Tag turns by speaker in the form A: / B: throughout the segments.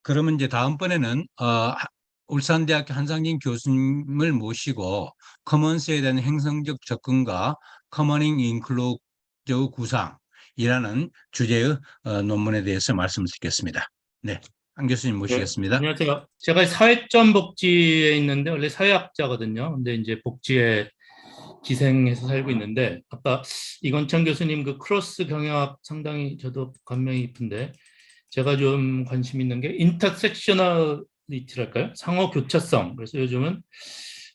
A: 그러면 이제 다음번에는 울산대학교 한상진 교수님을 모시고 커먼스에 대한 행성적 접근과 커머닝 인클로저 구상이라는 주제의 논문에 대해서 말씀을 드리겠습니다. 네, 한 교수님
B: 네,
A: 모시겠습니다.
B: 안녕하세요. 제가 사회점 복지에 있는데 원래 사회학자거든요. 근데 이제 복지에 기생해서 살고 있는데 아까 이건창 교수님 그 크로스 경영학 상당히 저도 감명이 깊은데 제가 좀 관심 있는 게 인터섹셔널리티랄까요? 상호 교차성. 그래서 요즘은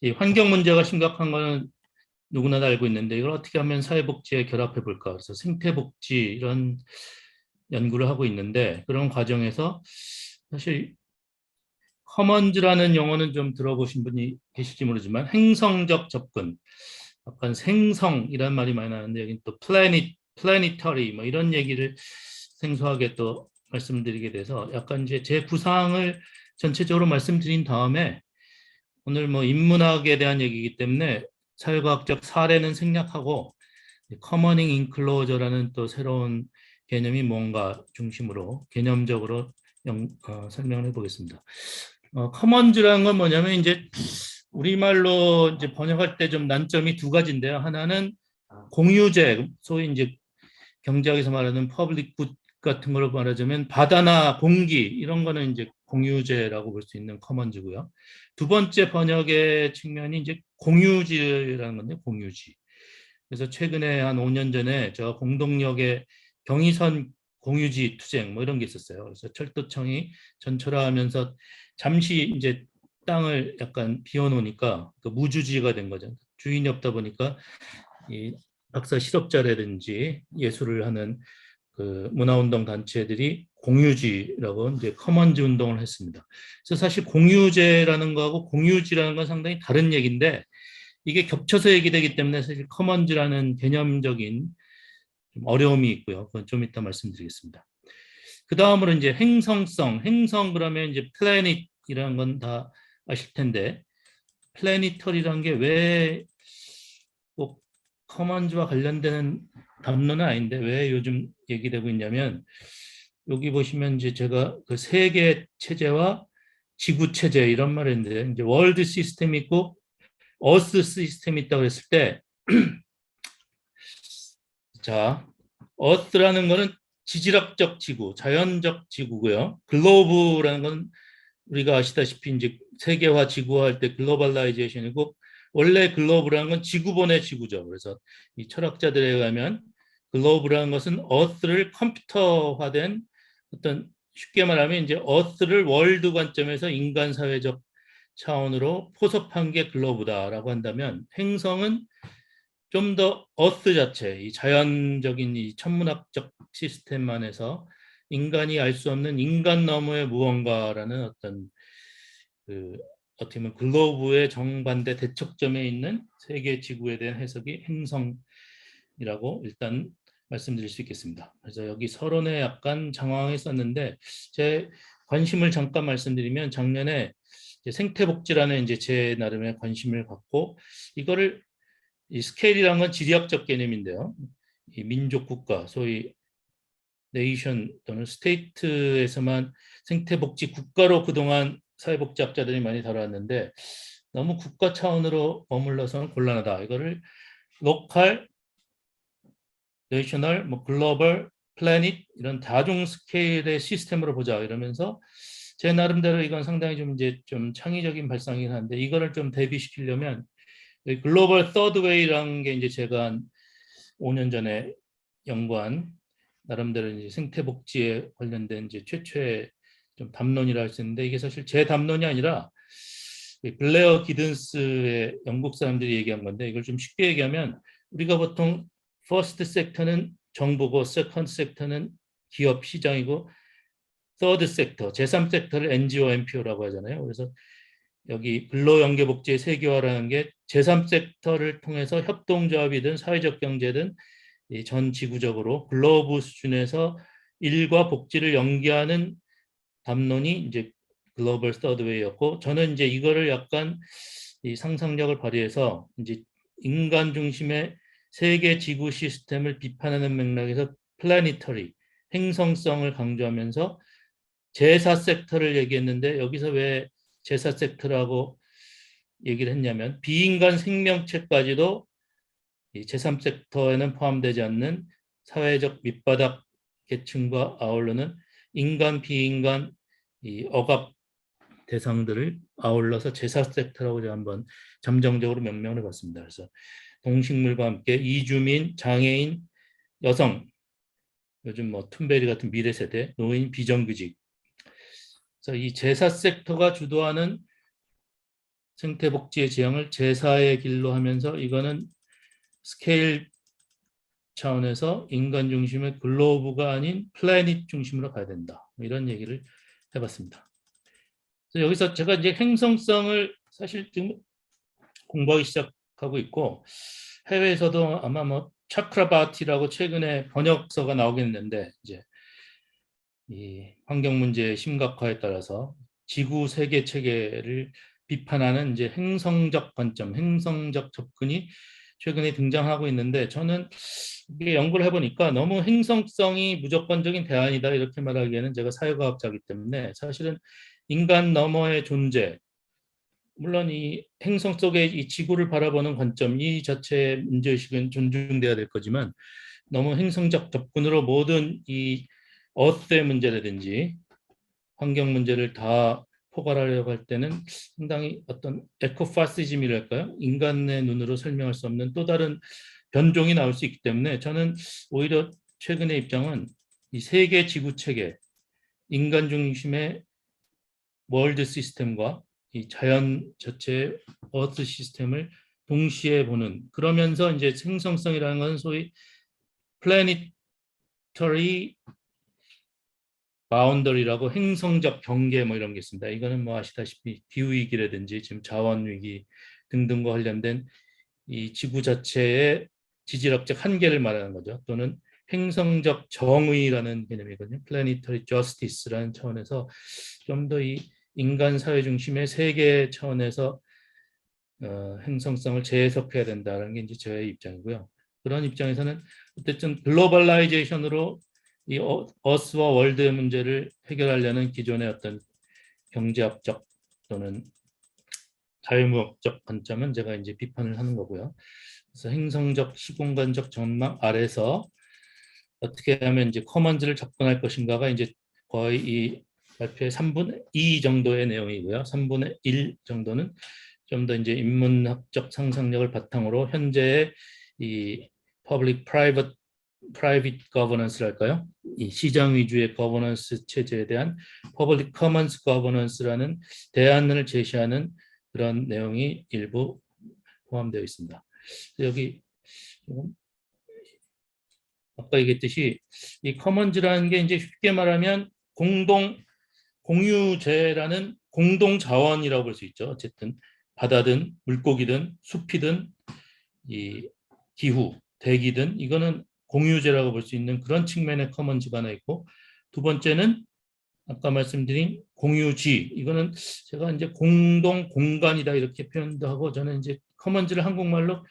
B: 이 환경 문제가 심각한 거는 누구나 다 알고 있는데 이걸 어떻게 하면 사회복지에 결합해 볼까? 그래서 생태복지 이런 연구를 하고 있는데 그런 과정에서 사실 커먼즈라는 용어는 좀 들어보신 분이 계실지 모르지만 행성적 접근, 약간 생성이란 말이 많이 나는데 여기 또 플래니터리 뭐 이런 얘기를 생소하게 또 말씀드리게 돼서 약간 이제 제 구상을 전체적으로 말씀드린 다음에 오늘 뭐 인문학에 대한 얘기이기 때문에 사회과학적 사례는 생략하고 커머닝 인클로저라는 또 새로운 개념이 뭔가 중심으로 개념적으로 설명을 해보겠습니다. 커먼즈라는 건 뭐냐면 이제 우리말로 이제 번역할 때 좀 난점이 두 가지인데요. 하나는 공유재, 소위 이제 경제학에서 말하는 퍼블릭 굿 같은 걸로 말하자면 바다나 공기 이런 거는 이제 공유재라고 볼 수 있는 커먼즈고요. 두 번째 번역의 측면이 이제 공유지라는 건데 공유지. 그래서 최근에 한 5년 전에 저 공동역에 경의선 공유지 투쟁 뭐 이런 게 있었어요. 그래서 철도청이 전철화하면서 잠시 이제 땅을 약간 비워놓으니까 그 무주지가 된 거죠. 주인이 없다 보니까 이 박사 실업자라든지 예술을 하는 그 문화운동 단체들이 공유지라고 이제 커먼즈 운동을 했습니다. 그래서 사실 공유제라는 거하고 공유지라는 건 상당히 다른 얘기인데 이게 겹쳐서 얘기되기 때문에 사실 커먼즈라는 개념적인 좀 어려움이 있고요. 그건 좀 이따 말씀드리겠습니다. 그 다음으로 이제 행성 그러면 이제 플래닛이라는 건 다 아실 텐데 플래니터리라는 게 왜 꼭 커먼즈와 관련되는 담론은 아닌데 왜 요즘 얘기되고 있냐면 여기 보시면 이제 제가 그 세계 체제와 지구 체제 이런 말을 했는데 이제 월드 시스템이 있고 어스 시스템이 있다고 했을 때 자, 어스라는 거는 지질학적 지구, 자연적 지구고요. 글로브라는 건 우리가 아시다시피 이제 세계화 지구화 할 때 글로벌라이제이션이고 원래 글로브라는 건 지구본의 지구죠. 그래서 이 철학자들에 의하면 글로브라는 것은 어스를 컴퓨터화된 어떤 쉽게 말하면 이제 어스를 월드 관점에서 인간 사회적 차원으로 포섭한 게 글로브다라고 한다면 행성은 좀 더 어스 자체, 이 자연적인 이 천문학적 시스템만에서 인간이 알 수 없는 인간 너머의 무언가라는 어떤 그 어떻게 보면 글로브의 정반대 대척점에 있는 세계 지구에 대한 해석이 행성이라고 일단 말씀드릴 수 있겠습니다. 그래서 여기 서론에 약간 장황했었는데 제 관심을 잠깐 말씀드리면 작년에 생태복지라는 이제 제 나름의 관심을 갖고 이거를 이 스케일이란 건 지리학적 개념인데요. 이 민족 국가, 소위 네이션 또는 스테이트에서만 생태복지 국가로 그동안 사회복지학자들이 많이 다뤄왔는데 너무 국가 차원으로 머물러서는 곤란하다. 이거를 로컬, 내셔널, 뭐 글로벌, 플래닛 이런 다중 스케일의 시스템으로 보자 이러면서 제 나름대로 이건 상당히 좀 이제 좀 창의적인 발상이긴 한데 이거를 좀 대비시키려면 글로벌 서드웨이라는 게 이제 제가 한 5년 전에 연구한 나름대로 이제 생태복지에 관련된 이제 최초의 좀 담론이라 할 수 있는데 이게 사실 제 담론이 아니라 블레어 기든스의 영국 사람들이 얘기한 건데 이걸 좀 쉽게 얘기하면 우리가 보통 퍼스트 섹터는 정부고 세컨드 섹터는 기업 시장이고 서드 섹터 제3섹터를 NGO, NPO라고 하잖아요. 그래서 여기 근로연계복지의 세계화라는 게 제3섹터를 통해서 협동조합이든 사회적 경제든 전 지구적으로 글로브 수준에서 일과 복지를 연계하는 담론이 이제 글로벌 서드웨이였고 저는 이제 이거를 약간 이 상상력을 발휘해서 이제 인간 중심의 세계 지구 시스템을 비판하는 맥락에서 플래니터리 행성성을 강조하면서 제사 섹터를 얘기했는데 여기서 왜 제사 섹터라고 얘기를 했냐면 비인간 생명체까지도 이 제3섹터에는 포함되지 않는 사회적 밑바닥 계층과 아울러는 인간, 비인간 이 억압 대상들을 아울러서 제4섹터라고 제가 한번 잠정적으로 명명을 해봤습니다. 그래서 동식물과 함께 이주민, 장애인, 여성, 요즘 뭐 툰베리 같은 미래 세대, 노인, 비정규직. 그래서 이 제4섹터가 주도하는 생태복지의 지향을 제4의 길로 하면서 이거는 스케일 차원에서 인간 중심의 글로브가 아닌 플래닛 중심으로 가야 된다. 뭐 이런 얘기를 해봤습니다. 그래서 여기서 제가 이제 행성성을 사실 지금 공부하기 시작하고 있고 해외에서도 아마 뭐 차크라바티라고 최근에 번역서가 나오겠는데 이제 이 환경 문제의 심각화에 따라서 지구 세계 체계를 비판하는 이제 행성적 관점, 행성적 접근이 최근에 등장하고 있는데 저는 이게 연구를 해보니까 너무 행성성이 무조건적인 대안이다 이렇게 말하기에는 제가 사회과학자이기 때문에 사실은 인간 너머의 존재, 물론 이 행성 속의 이 지구를 바라보는 관점 이 자체의 문제의식은 존중돼야 될 거지만 너무 행성적 접근으로 모든 이 어스의 문제라든지 환경 문제를 다 포괄하려고 할 때는 상당히 어떤 에코파시즘이랄까요? 인간의 눈으로 설명할 수 없는 또 다른 변종이 나올 수 있기 때문에 저는 오히려 최근의 입장은 이 세계 지구 체계, 인간 중심의 월드 시스템과 이 자연 자체의 어스 시스템을 동시에 보는 그러면서 이제 생성성이라는 건 소위 플래니터리 바운더리라고 행성적 경계 뭐 이런 게 있습니다. 이거는 뭐 아시다시피 기후위기라든지 지금 자원위기 등등과 관련된 이 지구 자체의 지질학적 한계를 말하는 거죠. 또는 행성적 정의라는 개념이거든요. 플래니터리 저스티스라는 차원에서 좀 더 이 인간 사회 중심의 세계 차원에서 행성성을 재해석해야 된다는 게 이제 저의 입장이고요. 그런 입장에서는 어쨌든 글로벌라이제이션으로 이 어스와 월드의 문제를 해결하려는 기존의 어떤 경제학적 또는 자유무역적 관점은 제가 이제 비판을 하는 거고요. 그래서 행성적 시공간적 전망 아래서 어떻게 하면 이제 커먼즈를 접근할 것인가가 이제 거의 이 발표의 3분의 2 정도의 내용이고요. 3분의 1 정도는 좀 더 이제 인문학적 상상력을 바탕으로 현재의 이 퍼블릭 프라이빗 거버넌스랄까요? 이 시장 위주의 거버넌스 체제에 대한 퍼블릭 커먼스 거버넌스라는 대안을 제시하는 그런 내용이 일부 포함되어 있습니다. 여기 아까 얘기했듯이 이 커먼즈라는 게 이제 쉽게 말하면 공유재라는 공동 자원이라고 볼 수 있죠. 어쨌든 바다든 물고기든 숲이든 이 기후, 대기든 이거는 공유재라고 볼 수 있는 그런 측면의 커먼즈가 하나 있고 두 번째는 아까 말씀드린 공유지 이거는 제가 이제 공동 공간이다 이렇게 표현도 하고 저는 이제 커먼즈를 한국말로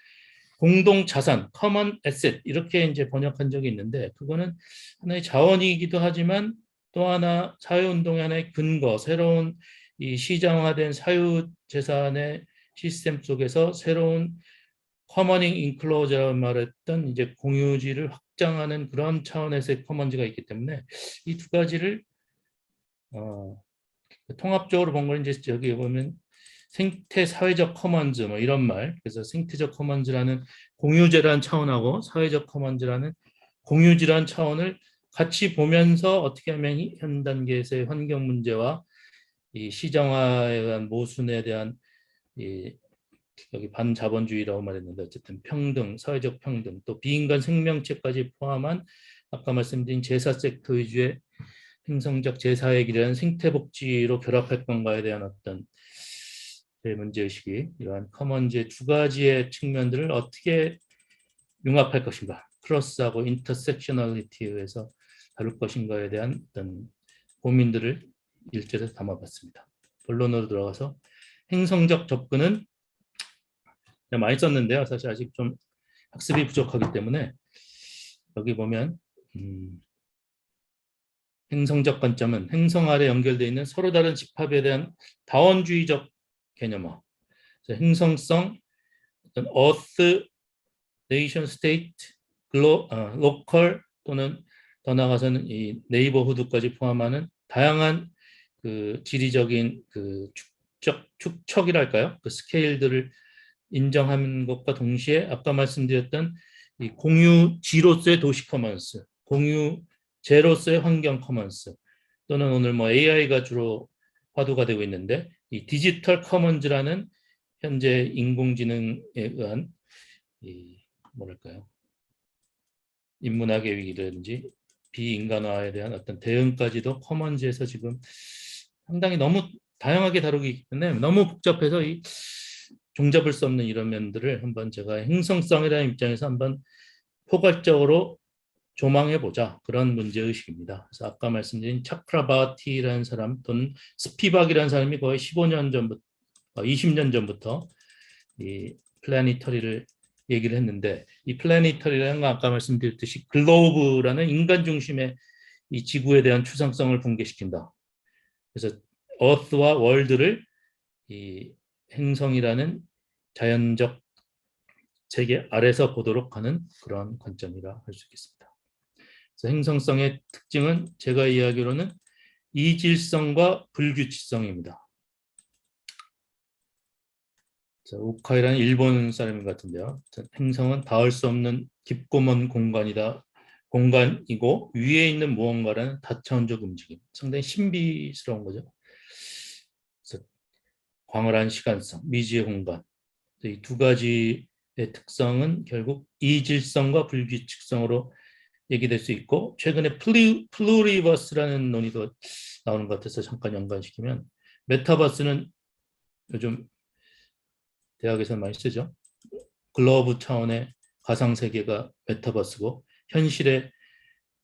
B: 공동 자산, 커먼 에셋 이렇게 이제 번역한 적이 있는데 그거는 하나의 자원이기도 하지만 또 하나 사회운동의 하나의 근거, 새로운 이 시장화된 사유재산의 시스템 속에서 새로운 커머닝 인클로저라고 말했던 이제 공유지를 확장하는 그런 차원에서의 커먼즈가 있기 때문에 이 두 가지를 통합적으로 본 걸 이제 여기 보면 생태 사회적 커먼즈 뭐 이런 말 그래서 생태적 커먼즈라는 공유제라는 차원하고 사회적 커먼즈라는 공유지라는 차원을 같이 보면서 어떻게 하면 현 단계에서의 환경 문제와 이 시장화에 대한 모순에 대한 이 여기 반자본주의라고 말했는데 어쨌든 평등, 사회적 평등 또 비인간 생명체까지 포함한 아까 말씀드린 제사 섹터 위주의 행성적 제사의 길이라는 생태복지로 결합할 건가에 대한 어떤 문제의식이 이러한 커먼즈의 두 가지의 측면들을 어떻게 융합할 것인가 크로스하고 인터섹셔널리티에 의해서 다룰 것인가에 대한 어떤 고민들을 일절에 담아봤습니다. 본론으로 들어가서 행성적 접근은 많이 썼는데요. 사실 아직 좀 학습이 부족하기 때문에 여기 보면 행성적 관점은 행성 아래 연결되어 있는 서로 다른 집합에 대한 다원주의적 개념화. 행성성, 어떤 Earth, Nation State, Local 또는 더 나아가서는 이 네이버후드까지 포함하는 다양한 그 지리적인 그 축척이랄까요? 그 스케일들을 인정하는 것과 동시에 아까 말씀드렸던 이 공유지로서의 도시 커먼스, 공유제로서의 환경 커먼스, 또는 오늘 뭐 AI가 주로 화두가 되고 있는데 이 디지털 커먼즈라는 현재 인공지능에 의한 이 뭐랄까요? 인문학의 위기라든지 비인간화에 대한 어떤 대응까지도 커먼즈에서 지금 상당히 너무 다양하게 다루기 때문에 너무 복잡해서 이 종잡을 수 없는 이런 면들을 한번 제가 행성성이라는 입장에서 한번 포괄적으로 조망해보자, 그런 문제의식입니다. 그래서 아까 말씀드린 차크라바티라는 사람 또는 스피박이라는 사람이 거의 15년 전부터 20년 전부터 이 플래니터리를 얘기를 했는데, 이 플래니터리라는 건 아까 말씀드렸듯이 글로브라는 인간 중심의 이 지구에 대한 추상성을 붕괴시킨다. 그래서 어스와 월드를 이 행성이라는 자연적 세계 아래서 보도록 하는 그런 관점이라 할 수 있겠습니다. 그래서 행성성의 특징은 제가 이야기로는 이질성과 불규칙성입니다. 우카이라는 일본 사람인 것 같은데요. 행성은 닿을 수 없는 깊고 먼 공간이고 위에 있는 무언가라는 다차원적 움직임. 상당히 신비스러운 거죠. 그래서 광활한 시간성, 미지의 공간. 이 두 가지의 특성은 결국 이질성과 불규칙성으로 얘기될 수 있고, 최근에 플루리버스라는 논의도 나오는 것 같아서 잠깐 연관시키면, 메타버스는 요즘 대학에서 많이 쓰죠. 글로브 차원의 가상 세계가 메타버스고 현실의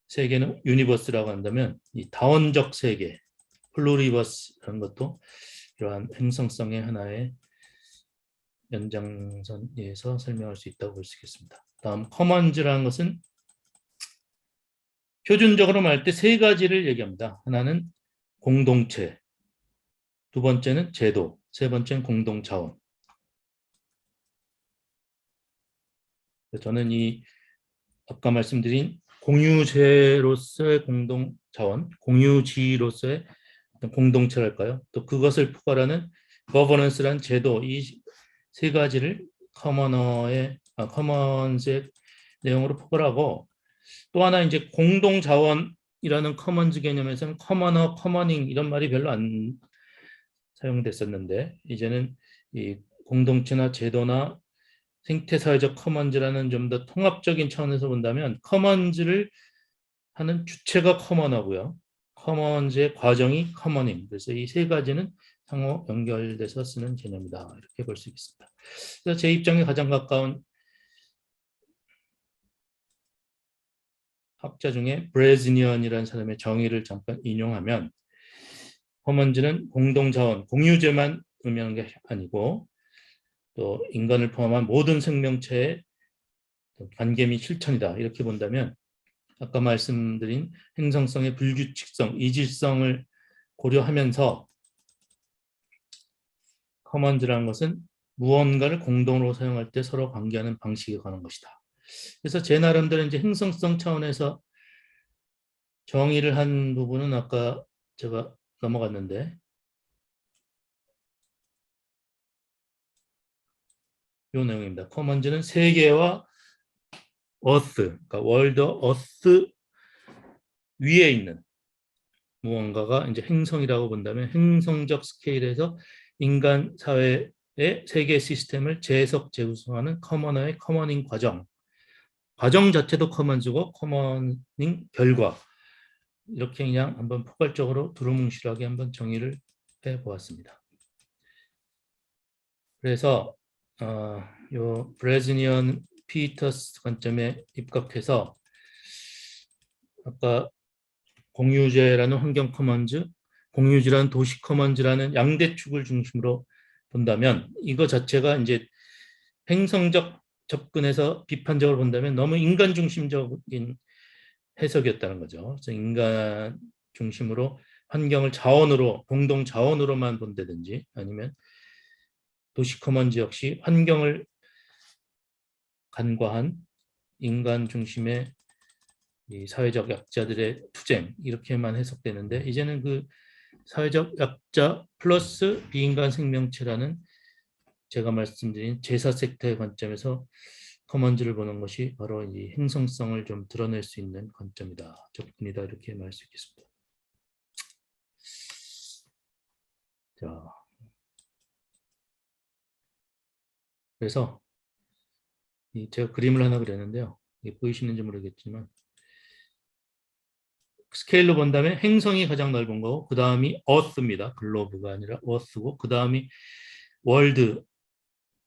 B: 세계는 유니버스라고 한다면, 이 다원적 세계 플루리버스라는 것도 이러한 행성성의 하나의 연장선에서 설명할 수 있다고 볼 수 있겠습니다. 다음 커먼즈라는 것은 표준적으로 말할 때 세 가지를 얘기합니다. 하나는 공동체, 두 번째는 제도, 세 번째는 공동자원. 저는 이 아까 말씀드린 공유제로서의 공동자원, 공유지로서의 공동체랄까요? 또 그것을 포괄하는 거버넌스란 제도, 이 세 가지를 커먼스의 내용으로 포괄하고, 또 하나 이제 공동자원이라는 커먼즈 개념에서는 커머너, 커머닝 이런 말이 별로 안 사용됐었는데, 이제는 이 공동체나 제도나 생태사회적 커먼즈라는 좀 더 통합적인 차원에서 본다면 커먼즈를 하는 주체가 커머너고요. 커먼즈의 과정이 커머닝. 그래서 이 세 가지는 상호 연결돼서 쓰는 개념이다, 이렇게 볼 수 있습니다. 그래서 제 입장에 가장 가까운 학자 중에 브레즈니언이라는 사람의 정의를 잠깐 인용하면, 커먼즈는 공동자원, 공유제만 의미하는 게 아니고 또 인간을 포함한 모든 생명체의 관계 및 실천이다, 이렇게 본다면 아까 말씀드린 행성성의 불규칙성, 이질성을 고려하면서 커먼즈라는 것은 무언가를 공동으로 사용할 때 서로 관계하는 방식에 관한 것이다. 그래서 제 나름대로 이제 행성성 차원에서 정의를 한 부분은 아까 제가 넘어갔는데, 이 내용입니다. 커먼즈는 세계와 그러니까 월드 어스 위에 있는 무언가가 이제 행성이라고 본다면, 행성적 스케일에서 인간 사회의 세계 시스템을 재해석, 재구성하는 커머너의 커머닝 과정 자체도 커먼즈고 커머닝 결과, 이렇게 그냥 한번 포괄적으로 두루뭉실하게 한번 정의를 해보았습니다. 그래서 요 브레즈니언 피터스 관점에 입각해서 아까 공유제라는 환경 커먼즈, 공유지라는 도시 커먼즈라는 양대축을 중심으로 본다면, 이거 자체가 이제 행성적 접근해서 비판적으로 본다면 너무 인간 중심적인 해석이었다는 거죠. 그래서 인간 중심으로 환경을 자원으로, 공동 자원으로만 본다든지, 아니면 도시 커먼즈 역시 환경을 간과한 인간 중심의 이 사회적 약자들의 투쟁, 이렇게만 해석되는데, 이제는 그 사회적 약자 플러스 비인간 생명체라는 제가 말씀드린 제사 섹터의 관점에서 커먼즈를 보는 것이 바로 이 행성성을 좀 드러낼 수 있는 관점이다, 접근이다, 이렇게 말할 수 있겠습니다. 자, 그래서 제가 그림을 하나 그렸는데요. 이게 보이시는지 모르겠지만, 스케일로 본다면 행성이 가장 넓은 거고, 그 다음이 어스입니다. 글로브가 아니라 어스고, 그 다음이 월드,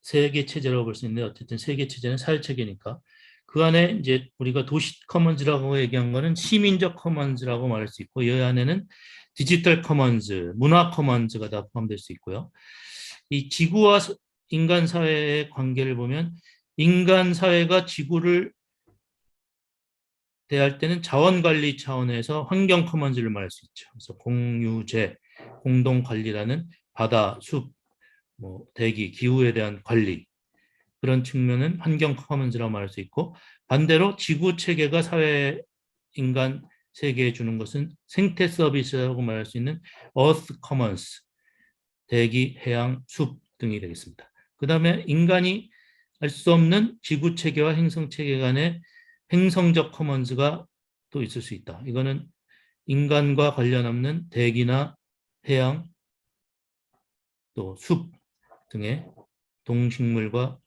B: 세계 체제라고 볼 수 있는데, 어쨌든 세계 체제는 사회 체계니까 그 안에 이제 우리가 도시 커먼즈라고 얘기한 거는 시민적 커먼즈라고 말할 수 있고, 이 안에는 디지털 커먼즈, 문화 커먼즈가 다 포함될 수 있고요. 이 지구와 인간 사회의 관계를 보면, 인간 사회가 지구를 대할 때는 자원관리 차원에서 환경 커먼즈를 말할 수 있죠. 그래서 공유재, 공동관리라는 바다, 숲, 대기, 기후에 대한 관리, 그런 측면은 환경 커먼즈라고 말할 수 있고, 반대로 지구 체계가 사회, 인간 세계에 주는 것은 생태 서비스라고 말할 수 있는 Earth Commons, 대기, 해양, 숲 등이 되겠습니다. 그 다음에 인간이 알 수 없는 지구 체계와 행성 체계 간의 행성적 커먼즈가 또 있을 수 있다. 이거는 인간과 관련 없는 대기나 해양, 또 숲 등의 동식물과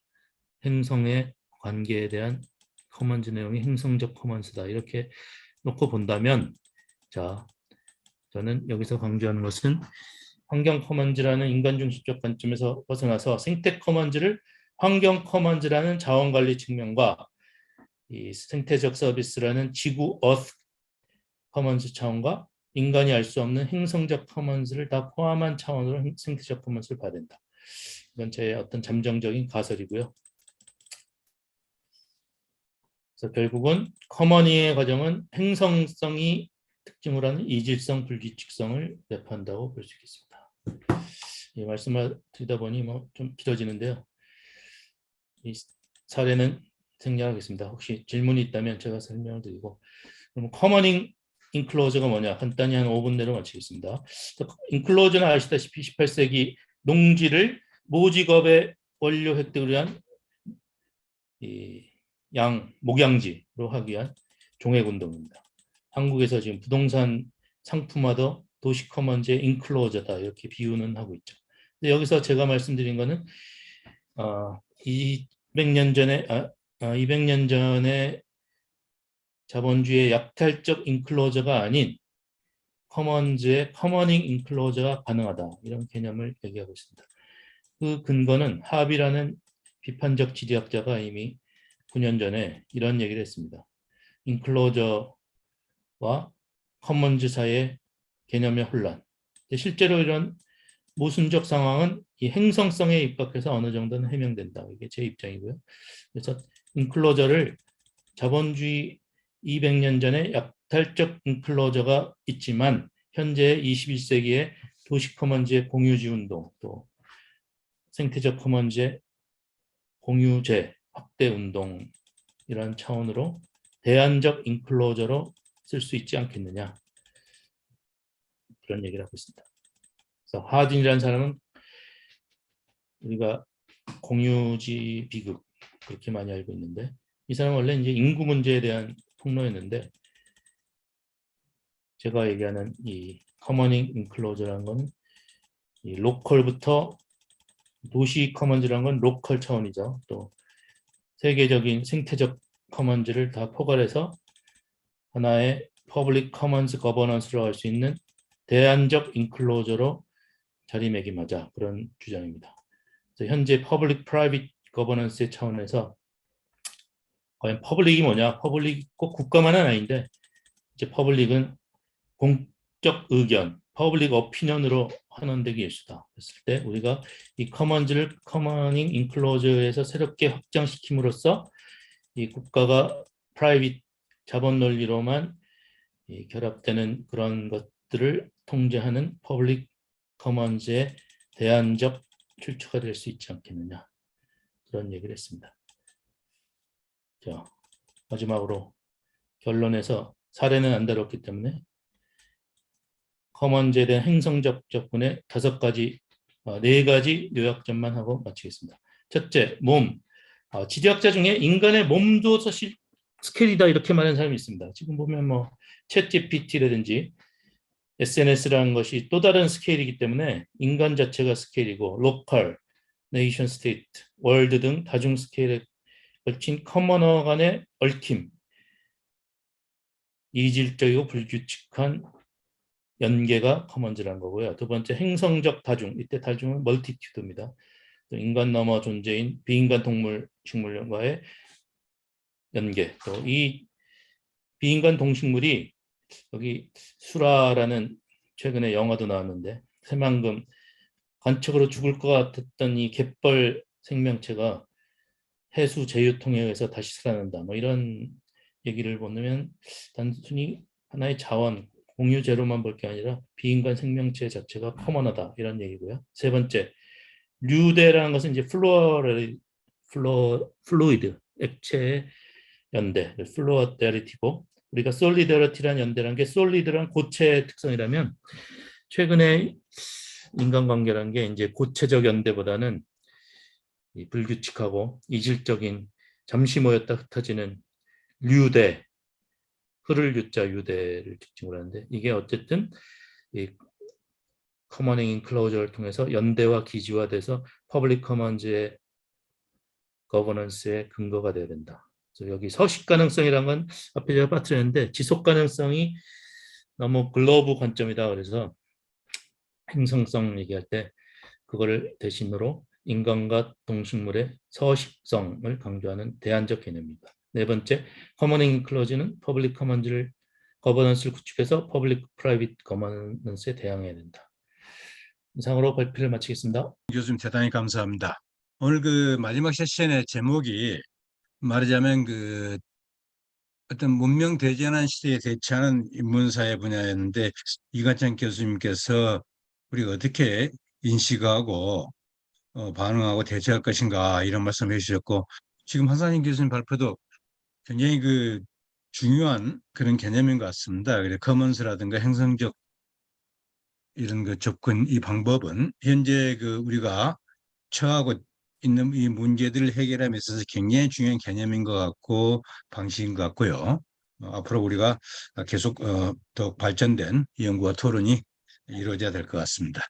B: 행성의 관계에 대한 커먼즈 내용이 행성적 커먼즈다, 이렇게 놓고 본다면, 자, 저는 여기서 강조하는 것은 환경 커먼즈라는 인간 중심적 관점에서 벗어나서 생태 커먼즈를 환경 커먼즈라는 자원관리 측면과 이 생태적 서비스라는 지구 어스 커먼즈 차원과 인간이 알 수 없는 행성적 커먼즈를 다 포함한 차원으로 생태적 커먼즈를 봐야 된다. 이건 제 어떤 잠정적인 가설이고요. 그래서 결국은 커머닝의 과정은 행성성이 특징으로 하는 이질성, 불규칙성을 내포한다고 볼 수 있겠습니다. 이 말씀을 드리다 보니 좀 길어지는데요. 이 사례는 생략하겠습니다. 혹시 질문이 있다면 제가 설명을 드리고, 그럼 커머닝 인클로저가 뭐냐, 간단히 한 5분 내로 마치겠습니다. 인클로저는 아시다시피 18세기 농지를 모직업의 원료 획득을 위한 목양지로 하기 위한 종획운동입니다. 한국에서 지금 부동산 상품화도 도시 커먼즈의 인클로저다, 이렇게 비유는 하고 있죠. 근데 여기서 제가 말씀드린 거는 200년 전에 자본주의의 약탈적 인클로저가 아닌 커먼즈의 커머닝 인클로저가 가능하다, 이런 개념을 얘기하고 있습니다. 그 근거는 합이라는 비판적 지리학자가 이미 9년 전에 이런 얘기를 했습니다. 인클로저와 커먼즈 사이의 개념의 혼란. 실제로 이런 모순적 상황은 이 행성성에 입각해서 어느 정도는 해명된다, 이게 제 입장이고요. 그래서 인클로저를 자본주의 200년 전에 약탈적 인클로저가 있지만, 현재 21세기의 도시 커먼즈의 공유지 운동, 또 생태적 커먼즈의 공유재 확대 운동, 이런 차원으로 대안적 인클로저로 쓸 수 있지 않겠느냐, 그런 얘기를 하고 있습니다. 그래서 하딘이라는 사람은 우리가 공유지 비극 그렇게 많이 알고 있는데, 이 사람은 원래 이제 인구 문제에 대한 폭로였는데, 제가 얘기하는 이 커머닝 인클로저라는 건 이 로컬부터 도시 커먼즈라는 건 로컬 차원이죠. 또 세계적인 생태적 커먼즈를 다 포괄해서 하나의 퍼블릭 커먼즈 거버넌스로 할 수 있는 대안적 인클로저로 자리매김하자, 그런 주장입니다. 그래서 현재 퍼블릭 프라이빗 거버넌스의 차원에서 과연 퍼블릭이 뭐냐? 퍼블릭 꼭 국가만은 아닌데, 이제 퍼블릭은 공적 의견, 퍼블릭 어피니언으로 환원되기 일수다 했을 때, 우리가 이 커먼즈를 커머닝 인클로저에서 새롭게 확장시킴으로써 이 국가가 프라이빗 자본 논리로만 결합되는 그런 것들을 통제하는 퍼블릭 커먼스의 대안적 출처가 될 수 있지 않겠느냐, 그런 얘기를 했습니다. 자, 마지막으로 결론에서 사례는 안 다뤘기 때문에 커먼즈에 대한 행성적 접근의 5가지, 4가지 요약점만 하고 마치겠습니다. 첫째, 몸. 지리학자 중에 인간의 몸도 사실 스케일이다 이렇게 말하는 사람이 있습니다. 지금 보면 뭐 챗GPT라든지 SNS라는 것이 또 다른 스케일이기 때문에 인간 자체가 스케일이고 로컬, 네이션 스테이트, 월드 등 다중 스케일에 걸친 커머너 간의 얽힘, 이질적이고 불규칙한 연계가 커먼즈라는 거고요. 두 번째, 행성적 다중. 이때 다중은 멀티튜드입니다. 인간 넘어 존재인 비인간 동물, 식물과의 연계. 또 이 비인간 동식물이, 여기 수라라는 최근에 영화도 나왔는데 새만금 관측으로 죽을 것 같았던 이 갯벌 생명체가 해수 제유통에 의해서 다시 살아난다. 뭐 이런 얘기를 보면 단순히 하나의 자원, 공유제로만 볼 게 아니라 비인간 생명체 자체가 커먼하다 이런 얘기고요. 세 번째, 류대라는 것은 이제 플루이드, 액체의 연대, 플루어데리티고, 우리가 솔리더리티라는 연대라는 게 솔리드란 고체의 특성이라면 최근에 인간관계라는 게 이제 고체적 연대보다는 이 불규칙하고 이질적인 잠시 모였다 흩어지는 류대, 흐를 유자 유대를 특징으로 하는데, 이게 어쨌든 이 커머닝 인클로저를 통해서 연대와 기지화돼서 퍼블릭 커먼즈의 거버넌스의 근거가 되어야 된다. 그래서 여기 서식 가능성이란 건 앞에 제가 빠뜨렸는데 지속 가능성이 너무 글로브 관점이다. 그래서 행성성 얘기할 때 그거를 대신으로 인간과 동식물의 서식성을 강조하는 대안적 개념입니다. 네 번째, 커머닝 인클로즈는 퍼블릭 커먼즈를 거버넌스를 구축해서 퍼블릭 프라이빗 거버넌스에 대항해야 된다. 이상으로 발표를 마치겠습니다.
A: 교수님 대단히 감사합니다. 오늘 그 마지막 세션의 제목이 말하자면 그 어떤 문명 대전환 시대에 대처하는 인문사회 분야였는데, 이관창 교수님께서 우리가 어떻게 인식하고 반응하고 대처할 것인가 이런 말씀해 주셨고, 지금 한상진 교수님 발표도 굉장히 그 중요한 그런 개념인 것 같습니다. 그래서 커먼스라든가 행성적 이런 그 접근, 이 방법은 현재 그 우리가 처하고 있는 이 문제들을 해결함에 있어서 굉장히 중요한 개념인 것 같고 방식인 것 같고요. 앞으로 우리가 계속 더 발전된 연구와 토론이 이루어져야 될 것 같습니다.